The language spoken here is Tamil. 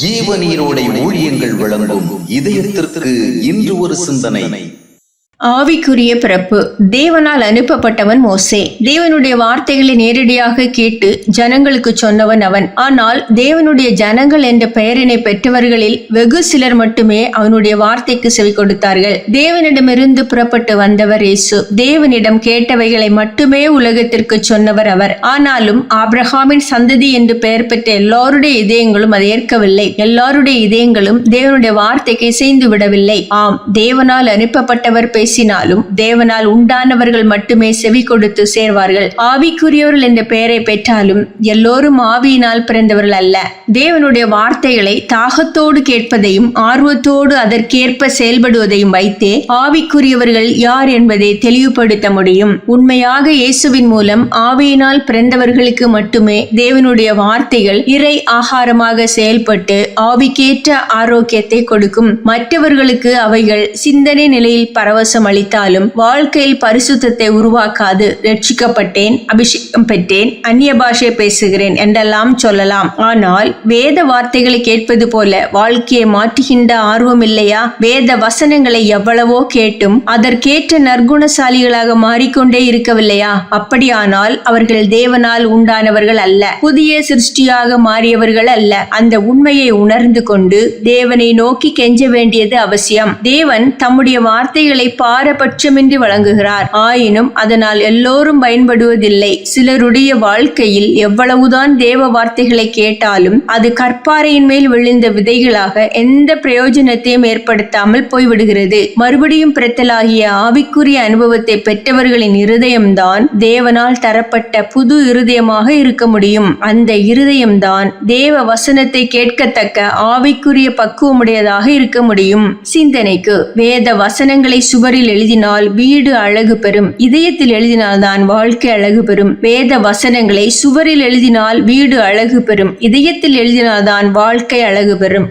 ஜீவநீரோடை ஊழியங்கள் வழங்கும் இதயத்திற்கு இன்று ஒரு சிந்தனை. ஆவிக்குரிய பிறப்பு. தேவனால் அனுப்பப்பட்டவன் மோசே. தேவனுடைய வார்த்தைகளை நேரடியாக கேட்டு ஜனங்களுக்கு சொன்னவன் அவன். ஆனால் தேவனுடைய ஜனங்கள் என்ற பெயரினை பெற்றவர்களில் வெகு சிலர் மட்டுமே அவனுடைய வார்த்தைக்கு செவி கொடுத்தார்கள். தேவனிடமிருந்து புறப்பட்டு வந்தவர் இயேசு. தேவனிடம் கேட்டவைகளை மட்டுமே உலகத்திற்கு சொன்னவர் அவர். ஆனாலும் ஆபிரகாமின் சந்ததி என்று பெயர் பெற்ற எல்லாருடைய இதயங்களும் அதை ஏற்கவில்லை. எல்லாருடைய இதயங்களும் தேவனுடைய வார்த்தைக்கு இசைந்து விடவில்லை. ஆம், தேவனால் அனுப்பப்பட்டவர் பேசினாலும் தேவனால் உண்டானவர்கள் மட்டுமே செவி கொடுத்து சேர்வார்கள். ஆவிக்குரியவர்கள் என்ற பெயரை பெற்றாலும் எல்லோரும் ஆவியினால் பிறந்தவர்கள் அல்ல. தேவனுடைய வார்த்தைகளை தாகத்தோடு கேட்பதையும் ஆர்வத்தோடு அதற்கேற்ப செயல்படுவதையும் வைத்தே ஆவிக்குரியவர்கள் யார் என்பதை தெளிவுபடுத்த முடியும். உண்மையாக இயேசுவின் மூலம் ஆவியினால் பிறந்தவர்களுக்கு மட்டுமே தேவனுடைய வார்த்தைகள் இறை ஆகாரமாக செயல்பட்டு ஆவிக்கேற்ற ஆரோக்கியத்தை கொடுக்கும். மற்றவர்களுக்கு அவைகள் சிந்தனை நிலையில் பரவசம் அளித்தாலும் வாழ்க்கையில் பரிசுத்தத்தை உருவாக்காது. ரட்சிக்கப்பட்டேன், அபிஷேகம் பெற்றேன், அந்நிய பாஷை பேசுகிறேன் என்றெல்லாம் சொல்லலாம். ஆனால் வேத வார்த்தைகளை கேட்பது போல வாழ்க்கையை மாற்றுகின்ற ஆர்வம் இல்லையா? வேத வசனங்களை எவ்வளவோ கேட்டும் அதற்கேற்ற நற்குணசாலிகளாக மாறிக்கொண்டே இருக்கவில்லையா? அப்படியானால் அவர்கள் தேவனால் உண்டானவர்கள் அல்ல, புதிய சிருஷ்டியாக மாறியவர்கள் அல்ல. அந்த உண்மையை உணர்ந்து கொண்டு தேவனை நோக்கி கெஞ்ச வேண்டியது அவசியம். தேவன் தம்முடைய வார்த்தைகளை பாரபட்சமின்றி வழங்குகிறார். ஆயினும் அதனால் எல்லோரும் பயன்படுவதில்லை. சிலருடைய வாழ்க்கையில் எவ்வளவுதான் தேவ வார்த்தைகளை கேட்டாலும் அது கற்பாறையின் மேல் விழுந்த விதைகளாக எந்த பிரயோஜனத்தையும் ஏற்படுத்தாமல் போய்விடுகிறது. மறுபடியும் பிறத்தலாகிய ஆவிக்குரிய அனுபவத்தை பெற்றவர்களின் இருதயம்தான் தேவனால் தரப்பட்ட புது இருதயமாக இருக்க முடியும். அந்த இருதயம்தான் தேவ வசனத்தை கேட்கத்தக்க ஆவிக்குரிய பக்குவமுடையதாக இருக்க முடியும். சிந்தனைக்கு: வேத வசனங்களை சுவரில் எழுதினால் வீடு அழகு பெறும், இதயத்தில் எழுதினால்தான் வாழ்க்கை அழகு பெறும். வேத வசனங்களை சுவரில் எழுதினால் வீடு அழகு பெறும், இதயத்தில் எழுதினால்தான் வாழ்க்கை அழகு பெறும்.